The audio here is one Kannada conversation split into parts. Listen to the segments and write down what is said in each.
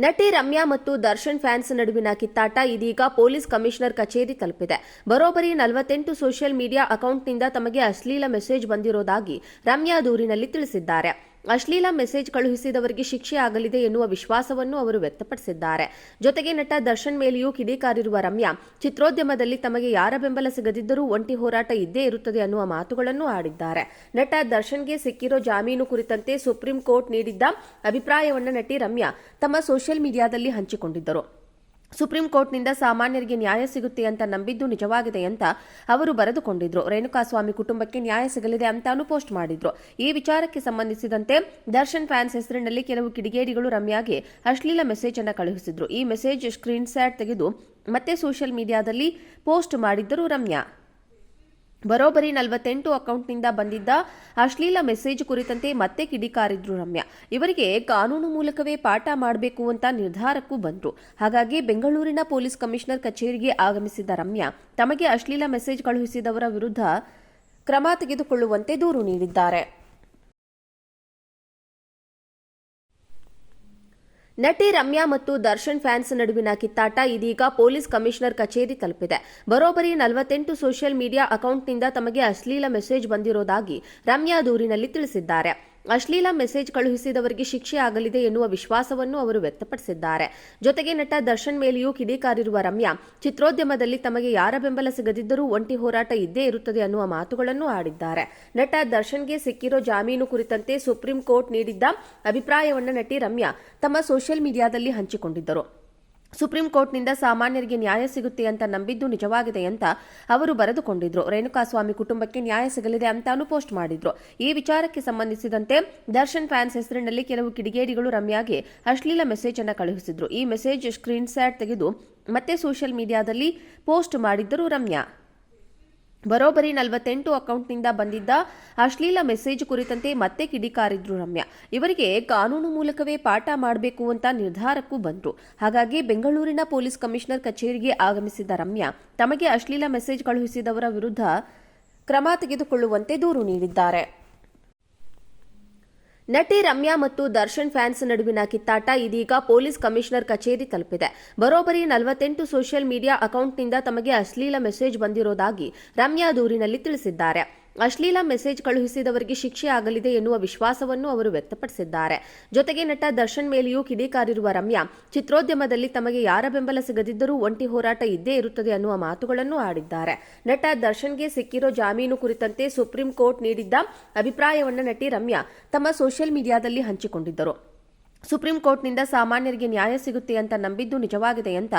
ನಟಿ ರಮ್ಯಾ ಮತ್ತು ದರ್ಶನ್ ಫ್ಯಾನ್ಸ್ ನಡುವಿನ ಕಿತ್ತಾಟ ಇದೀಗ ಪೊಲೀಸ್ ಕಮಿಷನರ್ ಕಚೇರಿ ತಲುಪಿದೆ. ಬರೋಬ್ಬರಿ 48 ಸೋಷಿಯಲ್ ಮೀಡಿಯಾ ಅಕೌಂಟ್ನಿಂದ ತಮಗೆ ಅಶ್ಲೀಲ ಮೆಸೇಜ್ ಬಂದಿರೋದಾಗಿ ರಮ್ಯಾ ದೂರಿನಲ್ಲಿ ತಿಳಿಸಿದ್ದಾರೆ. ಅಶ್ಲೀಲ ಮೆಸೇಜ್ ಕಳುಹಿಸಿದವರಿಗೆ ಶಿಕ್ಷೆ ಆಗಲಿದೆ ಎನ್ನುವ ವಿಶ್ವಾಸವನ್ನು ಅವರು ವ್ಯಕ್ತಪಡಿಸಿದ್ದಾರೆ. ಜೊತೆಗೆ ನಟ ದರ್ಶನ್ ಮೇಲೆಯೂ ಕಿಡಿಕಾರಿರುವ ರಮ್ಯಾ, ಚಿತ್ರೋದ್ಯಮದಲ್ಲಿ ತಮಗೆ ಯಾರ ಬೆಂಬಲ ಸಿಗದಿದ್ದರೂ ಒಂಟಿ ಹೋರಾಟ ಇದ್ದೇ ಇರುತ್ತದೆ ಅನ್ನುವ ಮಾತುಗಳನ್ನು ಆಡಿದ್ದಾರೆ. ನಟ ದರ್ಶನ್ಗೆ ಸಿಕ್ಕಿರೋ ಜಾಮೀನು ಕುರಿತಂತೆ ಸುಪ್ರೀಂ ಕೋರ್ಟ್ ನೀಡಿದ್ದ ಅಭಿಪ್ರಾಯವನ್ನು ನಟಿ ರಮ್ಯಾ ತಮ್ಮ ಸೋಷಿಯಲ್ ಮೀಡಿಯಾದಲ್ಲಿ ಹಂಚಿಕೊಂಡಿದ್ದರು. ಸುಪ್ರೀಂ ಕೋರ್ಟ್ನಿಂದ ಸಾಮಾನ್ಯರಿಗೆ ನ್ಯಾಯ ಸಿಗುತ್ತೆ ಅಂತ ನಂಬಿದ್ದು ನಿಜವಾಗಿದೆ ಅಂತ ಅವರು ಬರೆದುಕೊಂಡಿದ್ರು. ರೇಣುಕಾಸ್ವಾಮಿ ಕುಟುಂಬಕ್ಕೆ ನ್ಯಾಯ ಸಿಗಲಿದೆ ಅಂತಾನು ಪೋಸ್ಟ್ ಮಾಡಿದ್ರು. ಈ ವಿಚಾರಕ್ಕೆ ಸಂಬಂಧಿಸಿದಂತೆ ದರ್ಶನ್ ಫ್ಯಾನ್ಸ್ ಹೆಸರಿನಲ್ಲಿ ಕೆಲವು ಕಿಡಿಗೇಡಿಗಳು ರಮ್ಯಾಗೆ ಅಶ್ಲೀಲ ಮೆಸೇಜ್ ಅನ್ನು ಕಳುಹಿಸಿದ್ರು. ಈ ಮೆಸೇಜ್ ಸ್ಕ್ರೀನ್ ಶಾಟ್ ತೆಗೆದು ಮತ್ತೆ ಸೋಷಿಯಲ್ ಮೀಡಿಯಾದಲ್ಲಿ ಪೋಸ್ಟ್ ಮಾಡಿದ್ದರು ರಮ್ಯಾ. ಬರೋಬ್ಬರಿ 48 ಅಕೌಂಟ್ನಿಂದ ಬಂದಿದ್ದ ಅಶ್ಲೀಲ ಮೆಸೇಜ್ ಕುರಿತಂತೆ ಮತ್ತೆ ಕಿಡಿಕಾರಿದ್ರು ರಮ್ಯಾ. ಇವರಿಗೆ ಕಾನೂನು ಮೂಲಕವೇ ಪಾಠ ಮಾಡಬೇಕು ಅಂತ ನಿರ್ಧಾರಕ್ಕೂ ಬಂದ್ರು. ಹಾಗಾಗಿ ಬೆಂಗಳೂರಿನ ಪೊಲೀಸ್ ಕಮಿಷನರ್ ಕಚೇರಿಗೆ ಆಗಮಿಸಿದ ರಮ್ಯಾ ತಮಗೆ ಅಶ್ಲೀಲ ಮೆಸೇಜ್ ಕಳುಹಿಸಿದವರ ವಿರುದ್ಧ ಕ್ರಮ ತೆಗೆದುಕೊಳ್ಳುವಂತೆ ದೂರು ನೀಡಿದ್ದಾರೆ. ನಟಿ ರಮ್ಯಾ ಮತ್ತು ದರ್ಶನ್ ಫ್ಯಾನ್ಸ್ ನಡುವಿನ ಕಿತ್ತಾಟ ಇದೀಗ ಪೊಲೀಸ್ ಕಮಿಷನರ್ ಕಚೇರಿ ತಲುಪಿದೆ. ಬರೋಬ್ಬರಿ 48 ಸೋಷಿಯಲ್ ಮೀಡಿಯಾ ಅಕೌಂಟ್ನಿಂದ ತಮಗೆ ಅಶ್ಲೀಲ ಮೆಸೇಜ್ ಬಂದಿರೋದಾಗಿ ರಮ್ಯಾ ದೂರಿನಲ್ಲಿ ತಿಳಿಸಿದ್ದಾರೆ. ಅಶ್ಲೀಲ ಮೆಸೇಜ್ ಕಳುಹಿಸಿದವರಿಗೆ ಶಿಕ್ಷೆ ಆಗಲಿದೆ ಎನ್ನುವ ವಿಶ್ವಾಸವನ್ನು ಅವರು ವ್ಯಕ್ತಪಡಿಸಿದ್ದಾರೆ. ಜೊತೆಗೆ ನಟ ದರ್ಶನ್ ಮೇಲೆಯೂ ಕಿಡಿಕಾರಿರುವ ರಮ್ಯಾ, ಚಿತ್ರೋದ್ಯಮದಲ್ಲಿ ತಮಗೆ ಯಾರ ಬೆಂಬಲ ಸಿಗದಿದ್ದರೂ ಒಂಟಿ ಹೋರಾಟ ಇದ್ದೇ ಇರುತ್ತದೆ ಅನ್ನುವ ಮಾತುಗಳನ್ನು ಆಡಿದ್ದಾರೆ. ನಟ ದರ್ಶನ್ಗೆ ಸಿಕ್ಕಿರೋ ಜಾಮೀನು ಕುರಿತಂತೆ ಸುಪ್ರೀಂ ಕೋರ್ಟ್ ನೀಡಿದ್ದ ಅಭಿಪ್ರಾಯವನ್ನು ನಟಿ ರಮ್ಯಾ ತಮ್ಮ ಸೋಷಿಯಲ್ ಮೀಡಿಯಾದಲ್ಲಿ ಹಂಚಿಕೊಂಡಿದ್ದರು. ಸುಪ್ರೀಂ ಕೋರ್ಟ್ನಿಂದ ಸಾಮಾನ್ಯರಿಗೆ ನ್ಯಾಯ ಸಿಗುತ್ತೆ ಅಂತ ನಂಬಿದ್ದು ನಿಜವಾಗಿದೆ ಅಂತ ಅವರು ಬರೆದುಕೊಂಡಿದ್ರು. ರೇಣುಕಾಸ್ವಾಮಿ ಕುಟುಂಬಕ್ಕೆ ನ್ಯಾಯ ಸಿಗಲಿದೆ ಅಂತಾನು ಪೋಸ್ಟ್ ಮಾಡಿದ್ರು. ಈ ವಿಚಾರಕ್ಕೆ ಸಂಬಂಧಿಸಿದಂತೆ ದರ್ಶನ್ ಫ್ಯಾನ್ಸ್ ಹೆಸರಿನಲ್ಲಿ ಕೆಲವು ಕಿಡಿಗೇಡಿಗಳು ರಮ್ಯಾಗೆ ಅಶ್ಲೀಲ ಮೆಸೇಜ್ ಅನ್ನು ಕಳುಹಿಸಿದ್ರು. ಈ ಮೆಸೇಜ್ ಸ್ಕ್ರೀನ್ ಶಾಟ್ ತೆಗೆದು ಮತ್ತೆ ಸೋಷಿಯಲ್ ಮೀಡಿಯಾದಲ್ಲಿ ಪೋಸ್ಟ್ ಮಾಡಿದ್ದರು ರಮ್ಯಾ. ಬರೋಬ್ಬರಿ 48 ಅಕೌಂಟ್ನಿಂದ ಬಂದಿದ್ದ ಅಶ್ಲೀಲ ಮೆಸೇಜ್ ಕುರಿತಂತೆ ಮತ್ತೆ ಕಿಡಿಕಾರಿದ್ರು ರಮ್ಯಾ. ಇವರಿಗೆ ಕಾನೂನು ಮೂಲಕವೇ ಪಾಠ ಮಾಡಬೇಕು ಅಂತ ನಿರ್ಧಾರಕ್ಕೂ ಬಂದ್ರು. ಹಾಗಾಗಿ ಬೆಂಗಳೂರಿನ ಪೊಲೀಸ್ ಕಮಿಷನರ್ ಕಚೇರಿಗೆ ಆಗಮಿಸಿದ ರಮ್ಯಾ ತಮಗೆ ಅಶ್ಲೀಲ ಮೆಸೇಜ್ ಕಳುಹಿಸಿದವರ ವಿರುದ್ಧ ಕ್ರಮ ತೆಗೆದುಕೊಳ್ಳುವಂತೆ ದೂರು ನೀಡಿದ್ದಾರೆ. ನಟಿ ರಮ್ಯಾ ಮತ್ತು ದರ್ಶನ್ ಫ್ಯಾನ್ಸ್ ನಡುವಿನ ಕಿತ್ತಾಟ ಇದೀಗ ಪೊಲೀಸ್ ಕಮಿಷನರ್ ಕಚೇರಿ ತಲುಪಿದೆ. ಬರೋಬ್ಬರಿ 48 ಸೋಷಿಯಲ್ ಮೀಡಿಯಾ ಅಕೌಂಟ್ನಿಂದ ತಮಗೆ ಅಶ್ಲೀಲ ಮೆಸೇಜ್ ಬಂದಿರೋದಾಗಿ ರಮ್ಯಾ ದೂರಿನಲ್ಲಿ ತಿಳಿಸಿದ್ದಾರೆ. ಅಶ್ಲೀಲ ಮೆಸೇಜ್ ಕಳುಹಿಸಿದವರಿಗೆ ಶಿಕ್ಷೆ ಆಗಲಿದೆ ಎನ್ನುವ ವಿಶ್ವಾಸವನ್ನು ಅವರು ವ್ಯಕ್ತಪಡಿಸಿದ್ದಾರೆ. ಜೊತೆಗೆ ನಟ ದರ್ಶನ್ ಮೇಲೆಯೂ ಕಿಡಿಕಾರಿರುವ ರಮ್ಯಾ, ಚಿತ್ರೋದ್ಯಮದಲ್ಲಿ ತಮಗೆ ಯಾರ ಬೆಂಬಲ ಸಿಗದಿದ್ದರೂ ಒಂಟಿ ಹೋರಾಟ ಇದ್ದೇ ಇರುತ್ತದೆ ಅನ್ನುವ ಮಾತುಗಳನ್ನು ಆಡಿದ್ದಾರೆ. ನಟ ದರ್ಶನ್ಗೆ ಸಿಕ್ಕಿರೋ ಜಾಮೀನು ಕುರಿತಂತೆ ಸುಪ್ರೀಂ ಕೋರ್ಟ್ ನೀಡಿದ್ದ ಅಭಿಪ್ರಾಯವನ್ನು ನಟಿ ರಮ್ಯಾ ತಮ್ಮ ಸೋಷಿಯಲ್ ಮೀಡಿಯಾದಲ್ಲಿ ಹಂಚಿಕೊಂಡಿದ್ದರು. ಸುಪ್ರೀಂ ಕೋರ್ಟ್ನಿಂದ ಸಾಮಾನ್ಯರಿಗೆ ನ್ಯಾಯ ಸಿಗುತ್ತೆ ಅಂತ ನಂಬಿದ್ದು ನಿಜವಾಗಿದೆ ಅಂತ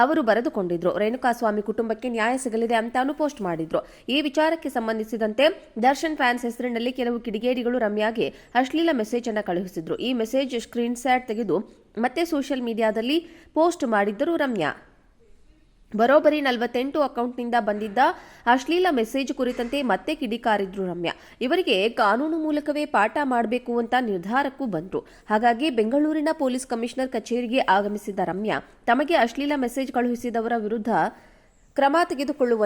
ಅವರು ಬರೆದುಕೊಂಡಿದ್ರು. ರೇಣುಕಾಸ್ವಾಮಿ ಕುಟುಂಬಕ್ಕೆ ನ್ಯಾಯ ಸಿಗಲಿದೆ ಅಂತಾನು ಪೋಸ್ಟ್ ಮಾಡಿದ್ರು. ಈ ವಿಚಾರಕ್ಕೆ ಸಂಬಂಧಿಸಿದಂತೆ ದರ್ಶನ್ ಫ್ಯಾನ್ಸ್ ಹೆಸರಿನಲ್ಲಿ ಕೆಲವು ಕಿಡಿಗೇಡಿಗಳು ರಮ್ಯಾಗೆ ಅಶ್ಲೀಲ ಮೆಸೇಜ್ ಅನ್ನು ಕಳುಹಿಸಿದ್ರು. ಈ ಮೆಸೇಜ್ ಸ್ಕ್ರೀನ್ ಶಾಟ್ ತೆಗೆದು ಮತ್ತೆ ಸೋಷಿಯಲ್ ಮೀಡಿಯಾದಲ್ಲಿ ಪೋಸ್ಟ್ ಮಾಡಿದ್ದರು ರಮ್ಯಾ. ಬರೋಬ್ಬರಿ 48 ಅಕೌಂಟ್ನಿಂದ ಬಂದಿದ್ದ ಅಶ್ಲೀಲ ಮೆಸೇಜ್ ಕುರಿತಂತೆ ಮತ್ತೆ ಕಿಡಿಕಾರಿದ್ರು ರಮ್ಯಾ. ಇವರಿಗೆ ಕಾನೂನು ಮೂಲಕವೇ ಪಾಠ ಮಾಡಬೇಕು ಅಂತ ನಿರ್ಧಾರಕ್ಕೂ ಬಂದ್ರು. ಹಾಗಾಗಿ ಬೆಂಗಳೂರಿನ ಪೊಲೀಸ್ ಕಮಿಷನರ್ ಕಚೇರಿಗೆ ಆಗಮಿಸಿದ ರಮ್ಯಾ ತಮಗೆ ಅಶ್ಲೀಲ ಮೆಸೇಜ್ ಕಳುಹಿಸಿದವರ ವಿರುದ್ಧ ಕ್ರಮ ತೆಗೆದುಕೊಳ್ಳುವಂತೆ